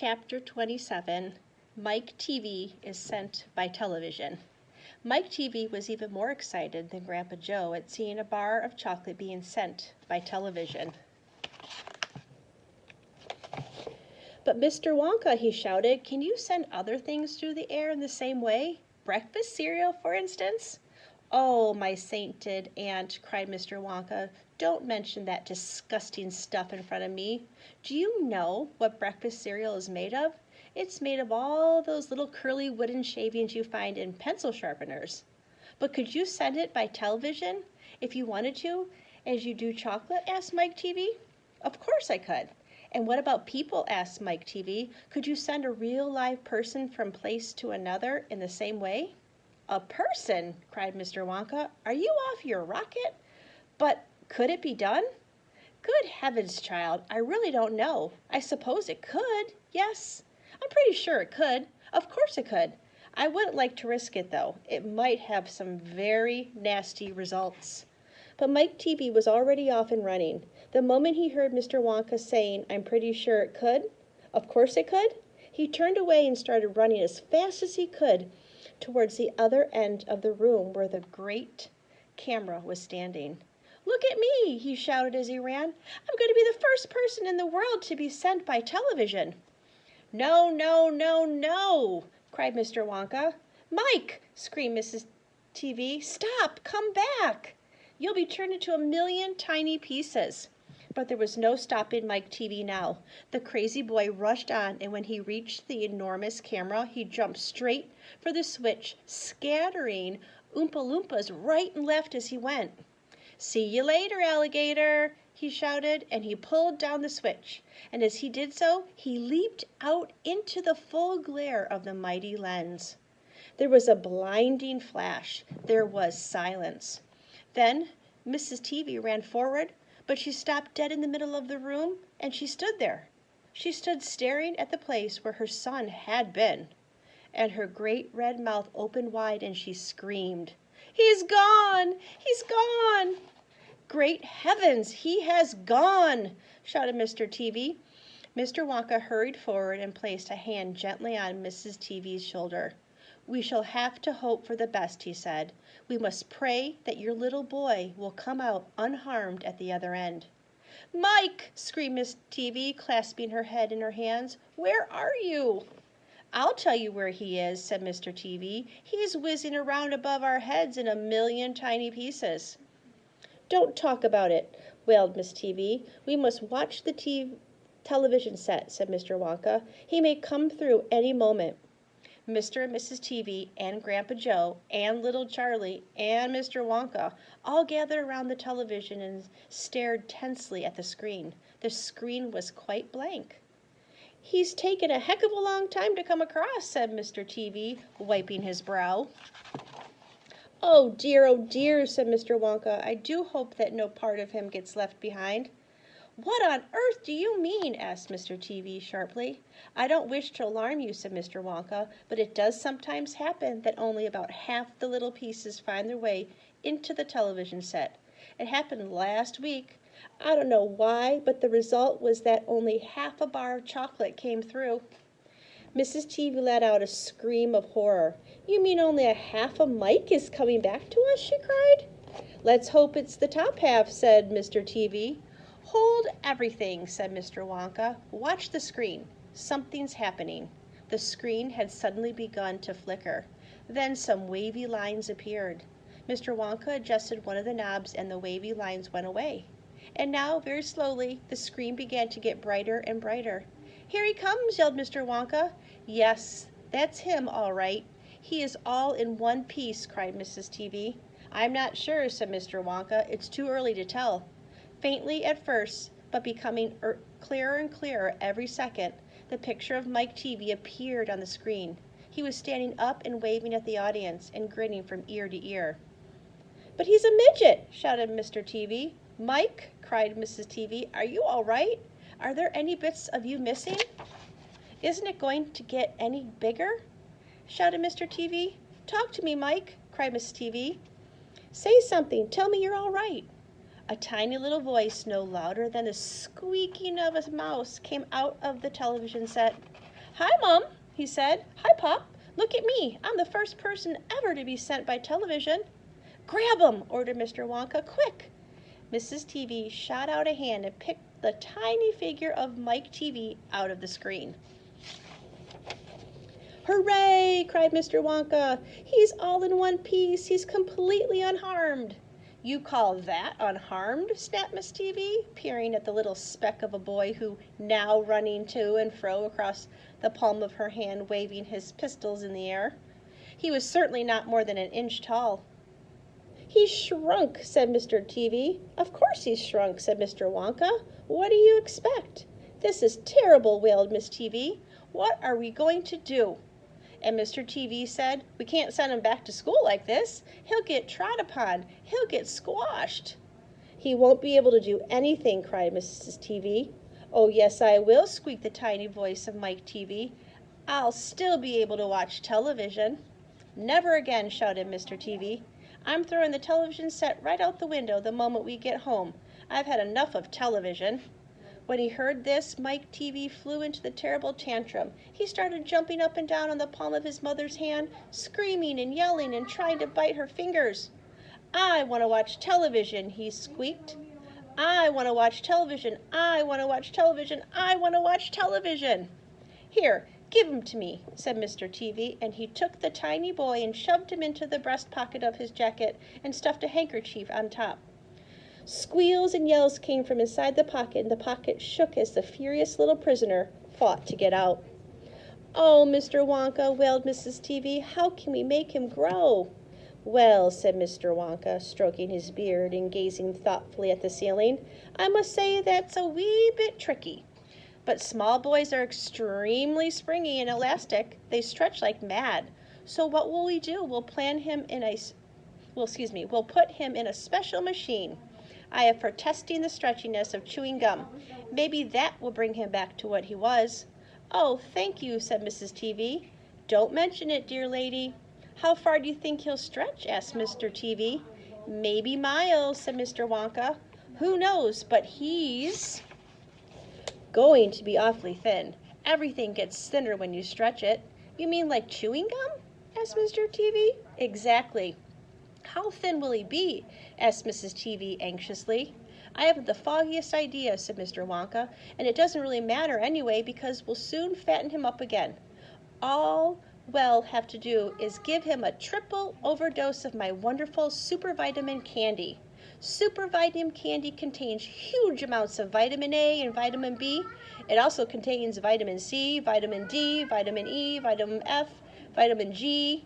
Chapter 27, Mike Teavee is sent by television. Mike Teavee was even more excited than Grandpa Joe at seeing a bar of chocolate being sent by television. "But Mr. Wonka," he shouted, "can you send other things through the air in the same way? Breakfast cereal, for instance?" "Oh, my sainted aunt," cried Mr. Wonka, "don't mention that disgusting stuff in front of me. Do you know what breakfast cereal is made of? It's made of all those little curly wooden shavings you find in pencil sharpeners. But could you send it by television if you wanted to, as you do chocolate?" asked Mike Teavee. "Of course I could." "And what about people?" asked Mike Teavee. "Could you send a real live person from place to another in the same way?" "A person!" cried Mr. Wonka. "Are you off your rocket? But could it be done?" "Good heavens, child, I really don't know. I suppose it could. Yes, I'm pretty sure it could. Of course it could. I wouldn't like to risk it, though. It might have some very nasty results." But Mike Teavee was already off and running. The moment he heard Mr. Wonka saying, "I'm pretty sure it could," "of course it could," he turned away and started running as fast as he could towards the other end of the room where the great camera was standing. "Look at me!" he shouted as he ran. "I'm going to be the first person in the world to be sent by television." "No, no, no, no!" cried Mr. Wonka. "Mike!" screamed Mrs. Teavee. "Stop! Come back! You'll be turned into a million tiny pieces." But there was no stopping Mike Teavee now. The crazy boy rushed on, and when he reached the enormous camera, he jumped straight for the switch, scattering Oompa Loompas right and left as he went. "See you later, alligator," he shouted, and he pulled down the switch. And as he did so, he leaped out into the full glare of the mighty lens. There was a blinding flash. There was silence. Then Mrs. Teavee ran forward, but she stopped dead in the middle of the room, and she stood there. She stood staring at the place where her son had been, and her great red mouth opened wide, and she screamed, "He's gone! He's gone!" "Great heavens, he has gone!" shouted Mr. Teavee. Mr. Wonka hurried forward and placed a hand gently on Mrs. Teavee's shoulder. "We shall have to hope for the best," he said. "We must pray that your little boy will come out unharmed at the other end." "Mike!" screamed Miss Teavee, clasping her head in her hands. "Where are you?" "I'll tell you where he is," said Mr. Teavee. "He's whizzing around above our heads in a million tiny pieces." "Don't talk about it," wailed Miss Teavee. "We must watch the television set," said Mr. Wonka. "He may come through any moment." Mr. and Mrs. Teavee and Grandpa Joe and little Charlie and Mr. Wonka all gathered around the television and stared tensely at the screen. The screen was quite blank. "He's taken a heck of a long time to come across," said Mr. Teavee, wiping his brow. Oh dear," said Mr. Wonka. "I do hope that no part of him gets left behind." "What on earth do you mean?" asked Mr. Teavee sharply. "I don't wish to alarm you," said Mr. Wonka, "but it does sometimes happen that only about half the little pieces find their way into the television set. It happened last week. I don't know why, but the result was that only half a bar of chocolate came through." Mrs. Teavee let out a scream of horror. "You mean only a half a Mike is coming back to us?" she cried. "Let's hope it's the top half," said Mr. Teavee. "Hold everything," said Mr. Wonka. "Watch the screen. Something's happening." The screen had suddenly begun to flicker. Then some wavy lines appeared. Mr. Wonka adjusted one of the knobs, and the wavy lines went away. And now, very slowly, the screen began to get brighter and brighter. "Here he comes!" yelled Mr. Wonka. "Yes, that's him, all right. He is all in one piece," cried Mrs. Teavee. "I'm not sure," said Mr. Wonka. "It's too early to tell." Faintly at first, but becoming clearer and clearer every second, the picture of Mike Teavee appeared on the screen. He was standing up and waving at the audience and grinning from ear to ear. "But he's a midget!" shouted Mr. Teavee. "Mike," cried Mrs. Teavee, "are you all right? Are there any bits of you missing?" "Isn't it going to get any bigger?" shouted Mr. Teavee. "Talk to me, Mike," cried Miss Teavee. "Say something. Tell me you're all right." A tiny little voice, no louder than the squeaking of a mouse, came out of the television set. "Hi, Mom," he said. "Hi, Pop. Look at me. I'm the first person ever to be sent by television." "Grab 'em," ordered Mr. Wonka. "Quick!" Mrs. Teavee shot out a hand and picked the tiny figure of Mike Teavee out of the screen. "Hooray!" cried Mr. Wonka. "He's all in one piece. He's completely unharmed." "You call that unharmed?" snapped Miss Teavee, peering at the little speck of a boy who now running to and fro across the palm of her hand, waving his pistols in the air. He was certainly not more than an inch tall. "He's shrunk," said Mr. Teavee. "Of course he's shrunk," said Mr. Wonka. "What do you expect?" "This is terrible," wailed Miss Teavee. "What are we going to do?" And Mr. Teavee said, "We can't send him back to school like this. He'll get trod upon. He'll get squashed." "He won't be able to do anything," cried Mrs. Teavee. "Oh, yes, I will," squeaked the tiny voice of Mike Teavee. "I'll still be able to watch television." "Never again," shouted Mr. Teavee. "I'm throwing the television set right out the window the moment we get home. I've had enough of television." When he heard this, Mike Teavee flew into the terrible tantrum. He started jumping up and down on the palm of his mother's hand, screaming and yelling and trying to bite her fingers. "I want to watch television," he squeaked. "I want to watch television. I want to watch television. I want to watch television." "Here, give him to me," said Mr. Teavee, and he took the tiny boy and shoved him into the breast pocket of his jacket and stuffed a handkerchief on top. Squeals and yells came from inside the pocket, and the pocket shook as the furious little prisoner fought to get out. "Oh, Mr. Wonka," wailed Mrs. Teavee, "how can we make him grow?" "Well," said Mr. Wonka, stroking his beard and gazing thoughtfully at the ceiling, "I must say that's a wee bit tricky. But small boys are extremely springy and elastic. They stretch like mad. So what will we do? We'll put him in a special machine I have for testing the stretchiness of chewing gum. Maybe that will bring him back to what he was." "Oh, thank you," said Mrs. Teavee. "Don't mention it, dear lady." "How far do you think he'll stretch?" asked Mr. Teavee. "Maybe miles," said Mr. Wonka. "Who knows, but he's going to be awfully thin. Everything gets thinner when you stretch it." "You mean like chewing gum?" asked Mr. Teavee. "Exactly." "How thin will he be?" asked Mrs. Teavee anxiously. "I haven't the foggiest idea," said Mr. Wonka, "and it doesn't really matter anyway because we'll soon fatten him up again. All we'll have to do is give him a triple overdose of my wonderful super vitamin candy. Super vitamin candy contains huge amounts of vitamin A and vitamin B. It also contains vitamin C, vitamin D, vitamin E, vitamin F, vitamin G,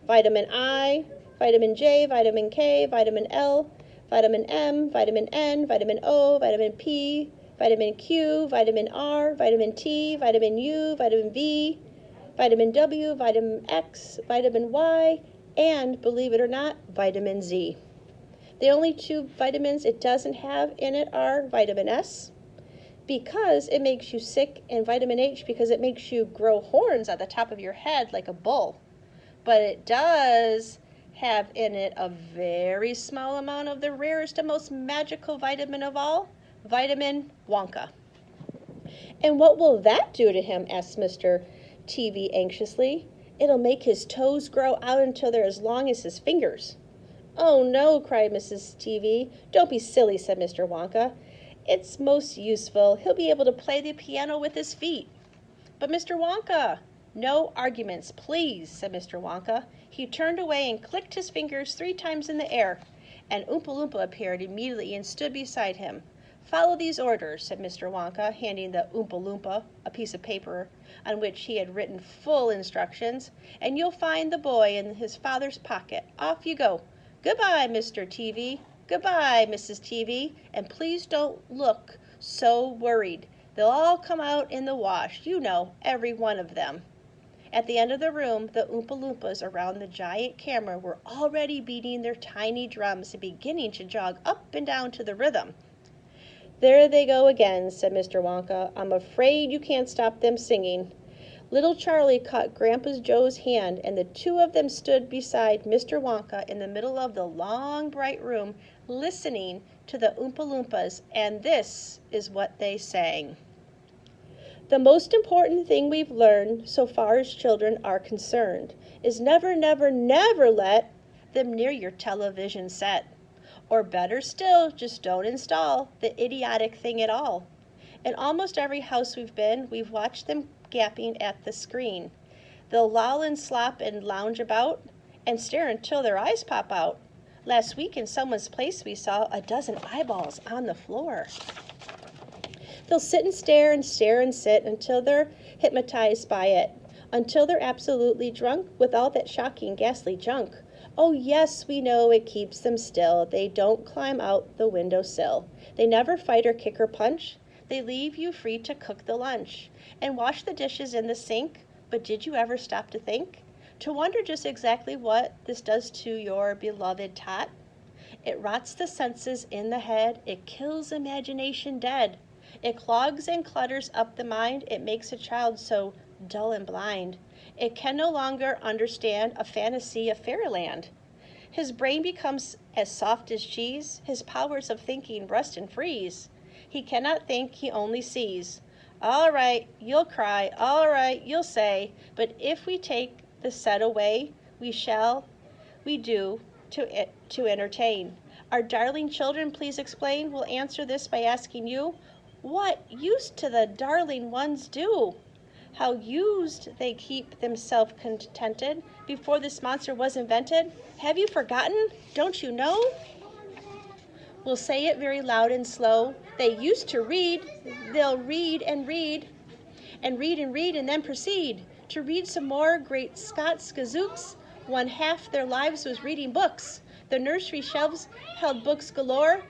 vitamin I, vitamin J, vitamin K, vitamin L, vitamin M, vitamin N, vitamin O, vitamin P, vitamin Q, vitamin R, vitamin T, vitamin U, vitamin V, vitamin W, vitamin X, vitamin Y, and, believe it or not, vitamin Z. The only two vitamins it doesn't have in it are vitamin S, because it makes you sick, and vitamin H because it makes you grow horns at the top of your head like a bull. But it does have in it a very small amount of the rarest and most magical vitamin of all, vitamin Wonka. "And what will that do to him?" asked Mr. Teavee anxiously. "It'll make his toes grow out until they're as long as his fingers." "Oh, no," cried Mrs. Teavee. "Don't be silly," said Mr. Wonka. "It's most useful. He'll be able to play the piano with his feet." "But Mr. Wonka—" "No arguments, please," said Mr. Wonka. He turned away and clicked his fingers 3 times in the air. An Oompa Loompa appeared immediately and stood beside him. "Follow these orders," said Mr. Wonka, handing the Oompa Loompa a piece of paper on which he had written full instructions, "and you'll find the boy in his father's pocket. Off you go. Goodbye, Mr. Teavee. Goodbye, Mrs. Teavee. And please don't look so worried. They'll all come out in the wash, you know, every one of them." At the end of the room, the Oompa Loompas around the giant camera were already beating their tiny drums and beginning to jog up and down to the rhythm. "There they go again," said Mr. Wonka. "I'm afraid you can't stop them singing." Little Charlie caught Grandpa Joe's hand, and the two of them stood beside Mr. Wonka in the middle of the long, bright room, listening to the Oompa Loompas, and this is what they sang. The most important thing we've learned so far as children are concerned is never, never, never let them near your television set. Or better still, just don't install the idiotic thing at all. In almost every house we've been, we've watched them gapping at the screen. They'll loll and slop and lounge about and stare until their eyes pop out. Last week in someone's place we saw a dozen eyeballs on the floor. They'll sit and stare and stare and sit until they're hypnotized by it, until they're absolutely drunk with all that shocking, ghastly junk. Oh yes, we know it keeps them still. They don't climb out the windowsill. They never fight or kick or punch. They leave you free to cook the lunch and wash the dishes in the sink. But did you ever stop to think? To wonder just exactly what this does to your beloved tot? It rots the senses in the head. It kills imagination dead. It clogs and clutters up the mind. It makes a child so dull and blind. It can no longer understand a fantasy of fairyland. His brain becomes as soft as cheese. His powers of thinking rust and freeze. He cannot think, he only sees. All right, you'll cry. All right, you'll say. But if we take the set away, we do to entertain. Our darling children, please explain. We'll answer this by asking you, what used to the darling ones do? How used they keep themselves contented before this monster was invented? Have you forgotten? Don't you know? We'll say it very loud and slow. They used to read. They'll read and read and read and read and then proceed to read some more. Great Scots gazooks. One half their lives was reading books. The nursery shelves held books galore.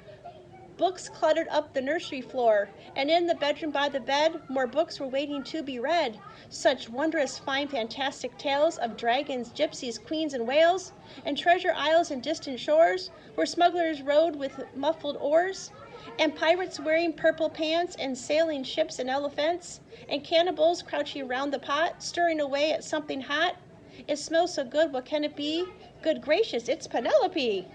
Books cluttered up the nursery floor, and in the bedroom by the bed, more books were waiting to be read. Such wondrous, fine, fantastic tales of dragons, gypsies, queens, and whales, and treasure isles and distant shores, where smugglers rowed with muffled oars, and pirates wearing purple pants, and sailing ships and elephants, and cannibals crouching round the pot, stirring away at something hot. It smells so good, what can it be? Good gracious, it's Penelope!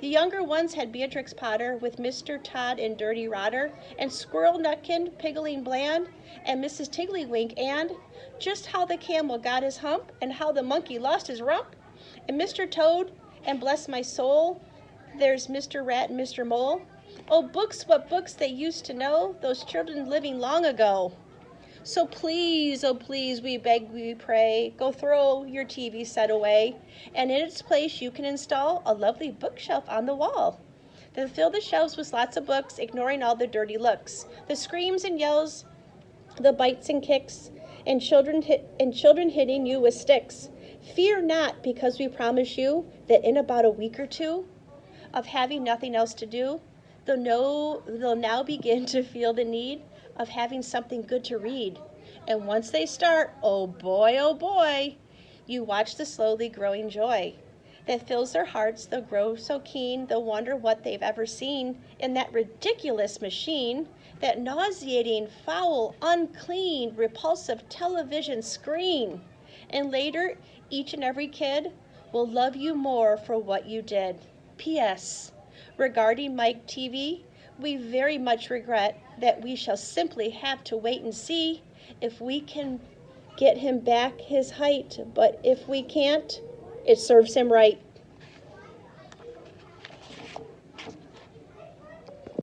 The younger ones had Beatrix Potter with Mr. Todd and Dirty Rotter, and Squirrel Nutkin, Pigling Bland, and Mrs. Tiddlywink, and just how the camel got his hump, and how the monkey lost his rump, and Mr. Toad, and bless my soul, there's Mr. Rat and Mr. Mole. Oh, books, what books they used to know, those children living long ago. So please, oh please, we beg, we pray, go throw your TV set away, and in its place you can install a lovely bookshelf on the wall. Then fill the shelves with lots of books, ignoring all the dirty looks, the screams and yells, the bites and kicks, and children hitting you with sticks. Fear not, because we promise you that in about a week or two of having nothing else to do, they'll now begin to feel the need of having something good to read. And once they start, oh boy, you watch the slowly growing joy that fills their hearts. They'll grow so keen, they'll wonder what they've ever seen in that ridiculous machine, that nauseating, foul, unclean, repulsive television screen. And later, each and every kid will love you more for what you did. P.S. Regarding Mike Teavee, we very much regret that we shall simply have to wait and see if we can get him back his height. But if we can't, it serves him right.